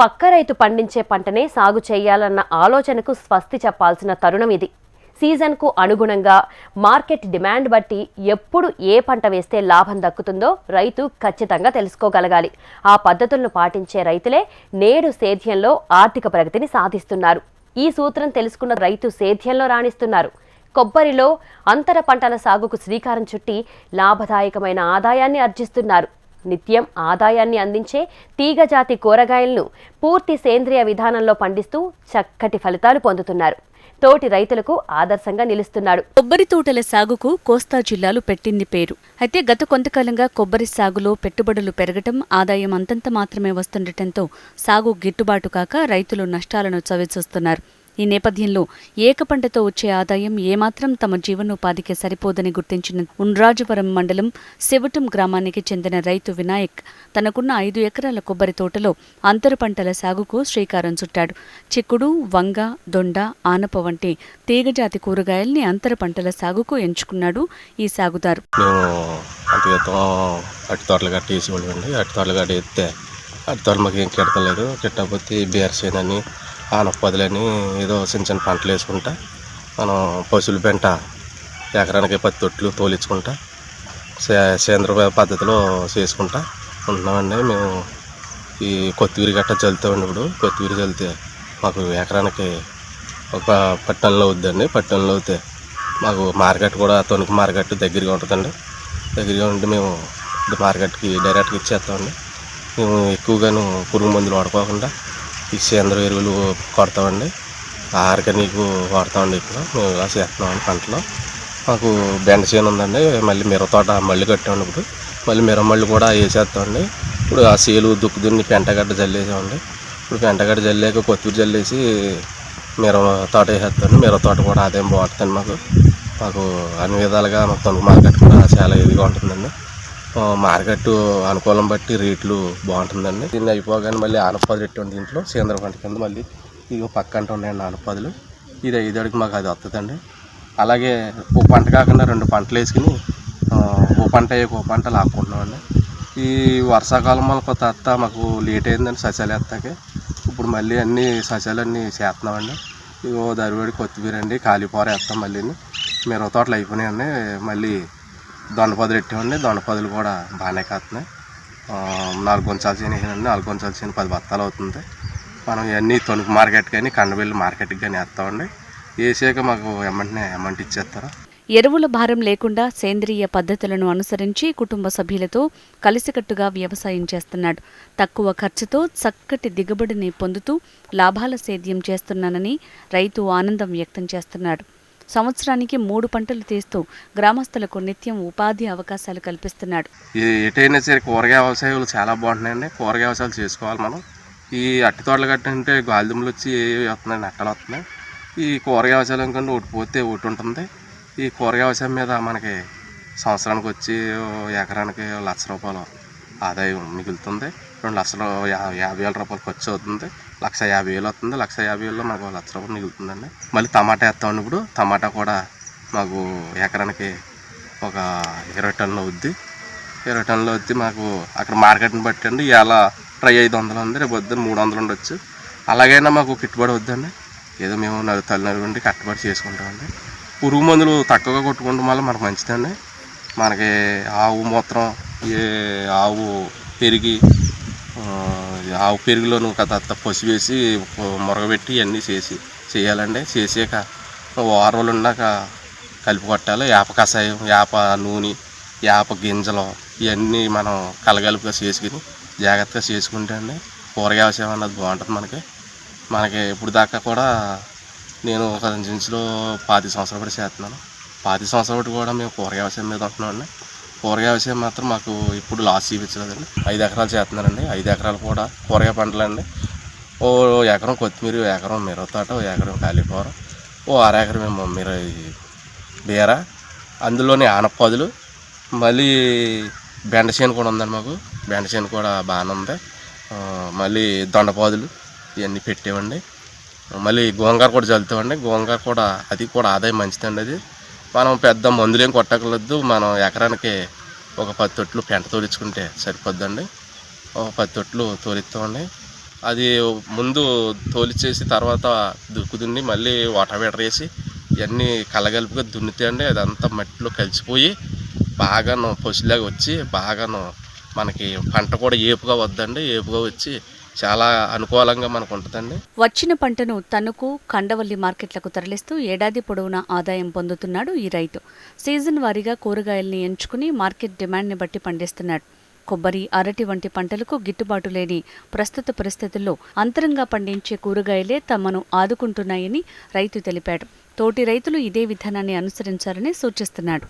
పక్క రైతు పండించే పంటనే సాగు చేయాలన్న ఆలోచనకు స్వస్తి చెప్పాల్సిన తరుణం ఇది. సీజన్కు అనుగుణంగా మార్కెట్ డిమాండ్ బట్టి ఎప్పుడు ఏ పంట వేస్తే లాభం దక్కుతుందో రైతు ఖచ్చితంగా తెలుసుకోగలగాలి. ఆ పద్ధతులను పాటించే రైతులే నేడు సేద్యంలో ఆర్థిక ప్రగతిని సాధిస్తున్నారు. ఈ సూత్రం తెలుసుకున్న రైతు సేద్యంలో రాణిస్తున్నారు. కొబ్బరిలో అంతర పంటల సాగుకు శ్రీకారం చుట్టి లాభదాయకమైన ఆదాయాన్ని ఆర్జిస్తున్నారు. నిత్యం ఆదాయాన్ని అందించే తీగజాతి కూరగాయలను పూర్తి సేంద్రియ విధానంలో పండిస్తూ చక్కటి ఫలితాలు పొందుతున్నారు. తోటి రైతులకు ఆదర్శంగా నిలుస్తున్నాడు. కొబ్బరి తోటల సాగుకు కోస్తా జిల్లాలు పెట్టింది పేరు. అయితే గత కొంతకాలంగా కొబ్బరి సాగులో పెట్టుబడులు పెరగటం, ఆదాయం అంతంత మాత్రమే వస్తుండటంతో సాగు గిట్టుబాటు కాక రైతులు నష్టాలను చవిచూస్తున్నారు. ఈ నేపథ్యంలో ఏకపంటతో వచ్చే ఆదాయం ఏమాత్రం తమ జీవనోపాధికి సరిపోదని గుర్తించిన ఉండ్రాజవరం మండలం శివటం గ్రామానికి చెందిన రైతు వినాయక్ తనకున్న 5 ఎకరాల కొబ్బరి తోటలో అంతర పంటల సాగుకు శ్రీకారం చుట్టాడు. చిక్కుడు, వంగ, దొండ, ఆనప వంటి తీగజాతి కూరగాయల్ని అంతర పంటల సాగుకు ఎంచుకున్నాడు ఈ సాగుదారు. మాకు ఏం కెడతలేదు, కెట్టకపోతే బీరసేనని ఆనపదులని ఏదో చిన్న చిన్న పంటలు వేసుకుంటా మనం పశువుల పెంట ఎకరానికి 10 తొట్లు తోలించుకుంటా సేంద్రియ పద్ధతిలో చేసుకుంటా ఉంటున్నామండి. మేము ఈ కొత్తిమీర గట్ట చల్లుతామండి. ఇప్పుడు కొత్తిమీర చల్లితే మాకు ఎకరానికి ఒక పట్టణంలో అవుద్దండి. పట్టణంలో అవుతే మాకు మార్కెట్ కూడా తొనుకు మార్కెట్ దగ్గరగా ఉంటుందండి. దగ్గరగా ఉంటే మేము మార్కెట్కి డైరెక్ట్గా ఇచ్చేస్తామండి. మేము ఎక్కువగాను పురుగు మందులు వాడుకోకుండా ఈ సేంద్రియ ఎరువులు కొడతామండి. ఆర్గానిక్ వాడతామండి. ఇప్పుడు మేము ఇలా చేస్తున్నామండి. పంటలో మాకు బెండ చేను ఉందండి. మళ్ళీ మిరపతోట మళ్ళీ కట్టామండి. ఇప్పుడు మళ్ళీ మిరమళ్ళు కూడా వేసేస్తామండి. ఇప్పుడు ఆ సేలు దున్ని పెంటగడ్డ జల్లేసామండి. ఇప్పుడు పెంటగడ్డ జల్లేక కొత్తిమీర జల్లేసి మిరపతోట వేసేస్తామండి. మిరపతోట కూడా ఆదాయం బాగుంటుందండి. మాకు అన్ని విధాలుగా మొత్తం మార్కెట్ కూడా చాలా ఇదిగా ఉంటుందండి. మార్కెట్ అనుకూలం బట్టి రేట్లు బాగుంటుందండి. దీన్ని అయిపోగానే మళ్ళీ ఆనపదులు పెట్టండి. దీంట్లో సేంద్రియ పంట కింద మళ్ళీ ఇవి పక్కంట ఉన్నాయండి ఆనపదులు. ఇది 5 అడుగు మాకు అది వస్తుందండి. అలాగే ఓ పంట కాకుండా 2 పంటలు వేసుకుని ఓ పంట లాక్కుంటున్నామండి. ఈ వర్షాకాలం వల్ల కొత్త మాకు లేట్ అయిందండి సస్యాలు వేస్తాకే. ఇప్పుడు మళ్ళీ అన్ని సస్యాలన్నీ చేస్తున్నామండి. ఇగో దరివేడి కొత్తిమీర అండి, కాలిపోర వేస్తాం. మళ్ళీ మిరప తోటలు అయిపోయినాయండి. మళ్ళీ దొండపదులు పెట్టామండి. దొండపదులు కూడా బాగానే కాస్తున్నాయి. 4 గుంచాలు చేయనండి. 4 గుంచాలు చేయని 10 బత్తాలు అవుతుంది. మనం ఇవన్నీ తొనుకు మార్కెట్ కానీ కండవెల్లి మార్కెట్కి కానీ వేస్తామండి. వేసాక మాకు అమౌంట్ ఇచ్చేస్తారా. ఎరువుల భారం లేకుండా సేంద్రియ పద్ధతులను అనుసరించి కుటుంబ సభ్యులతో కలిసికట్టుగా వ్యవసాయం చేస్తున్నాడు. తక్కువ ఖర్చుతో చక్కటి దిగుబడిని పొందుతూ లాభాల సేద్యం చేస్తున్నానని రైతు ఆనందం వ్యక్తం చేస్తున్నాడు. సంవత్సరానికి 3 పంటలు తీస్తూ గ్రామస్తులకు నిత్యం ఉపాధి అవకాశాలు కల్పిస్తున్నాడు. ఎటైనా సరే కూరగాయ వ్యవసాయాలు చాలా బాగుంటున్నాయండి. కూరగాయ వ్యవసాయాలు చేసుకోవాలి మనం. ఈ అట్టి తోటలు కట్టింటే గాలిదుమ్ములు వచ్చి వస్తున్నాయి, నట్టలు వస్తున్నాయి. ఈ కూరగాయ వ్యవసాయం కంటే ఒకటి పోతే ఒకటి ఉంటుంది. ఈ కూరగాయ వ్యవసాయం మీద మనకి సంవత్సరానికి వచ్చి ఎకరానికి 1 లక్ష రూపాయలు ఆదాయం మిగులుతుంది. 2,50,000 రూపాయలు ఖర్చు అవుతుంది. 1,50,000 వస్తుంది. 1,50,000లో మాకు 1 లక్ష రూపాయలు మిగులుతుందండి. మళ్ళీ టమాటా వేస్తామండి. ఇప్పుడు టమాటా కూడా మాకు ఎకరానికి ఒక 20 టన్నులు అవుద్ది. 20 టన్నులు అవుద్ది. మాకు అక్కడ మార్కెట్ని బట్టి అండి ఇలా ట్రై 500 ఉంది, రేపు వద్దని 300 ఉండొచ్చు. అలాగైనా మాకు పెట్టుబడి వద్దండి. ఏదో మేము తల్లినరుండి కట్టుబడి చేసుకుంటామండి. పురుగు మందులు తక్కువగా కొట్టుకుంటాం వల్ల మనకు మంచిదండి. మనకి ఆవు మూత్రం, ఆవు పెరుగులోను కథ పసి వేసి మురగబెట్టి ఇవన్నీ చేయాలండి. చేసాక 6 రోజులు ఉన్నాక కలిపి కొట్టాలి. వేప కషాయం, వేప నూనె, వేప గింజలు ఇవన్నీ మనం కలగలుపుగా చేసుకుని జాగ్రత్తగా చేసుకుంటే అండి కూరగాయ వ్యవసాయం అన్నది బాగుంటుంది. మనకి ఇప్పుడు దాకా కూడా నేను ఒక ఇంచులో 25 సంవత్సరాలు కూడా చేస్తున్నాను. 25 సంవత్సరాలు కూడా మేము కూరగాయ వ్యవసాయం మీద ఉంటున్నామండి. కూరగాయ వ్యవసాయం మాత్రం మాకు ఇప్పుడు లాస్ చూపించలేదండి. 5 ఎకరాలు చేస్తున్నానండి. 5 ఎకరాలు కూడా కూరగాయ పంటలండి. ఓ ఎకరం కొత్తిమీర, ఎకరం మిరపతోట, ఎకరం కాలిఫ్లవర్, 1/2 ఎకరం బీర, అందులోనే ఆనపదులు, మళ్ళీ బెండ చేను కూడా ఉందండి. మాకు బెండ చేను కూడా బాగానే ఉంది. మళ్ళీ దొండపాదులు ఇవన్నీ పెట్టామండి. మళ్ళీ గోంగూర కూడా చల్లుతామండి. గోంగూర కూడా అది కూడా ఆదాయం మంచిదండి. అది మనం పెద్ద మందులేం కొట్టకలేదు. మనం ఎకరానికి ఒక 10 తొట్లు పెంట తోలించుకుంటే సరిపోద్దండి. ఒక 10 తొట్లు తోలిస్తామండి. అది ముందు తోలిచ్చేసి తర్వాత దున్ని మళ్ళీ వాటర్ వేసి ఇవన్నీ కలగలుపుగా దున్నితే అండి అదంతా మట్టిలో కలిసిపోయి బాగాను పసులాగా వచ్చి బాగాను మనకి పంట కూడా ఏపుగా వద్దండి, ఏపుగా వచ్చి చాలా అనుకూలంగా మనకు ఉంటుందండి. వచ్చిన పంటను తణుకు, కండవల్లి మార్కెట్లకు తరలిస్తూ ఏడాది పొడవునా ఆదాయం పొందుతున్నాడు ఈ రైతు. సీజన్ వారీగా కూరగాయల్ని ఎంచుకుని మార్కెట్ డిమాండ్ని బట్టి పండిస్తున్నాడు. కొబ్బరి, అరటి వంటి పంటలకు గిట్టుబాటు లేని ప్రస్తుత పరిస్థితుల్లో అంతరంగా పండించే కూరగాయలే తమను ఆదుకుంటున్నాయని రైతు తెలిపాడు. తోటి రైతులు ఇదే విధానాన్ని అనుసరించాలని సూచిస్తున్నాడు.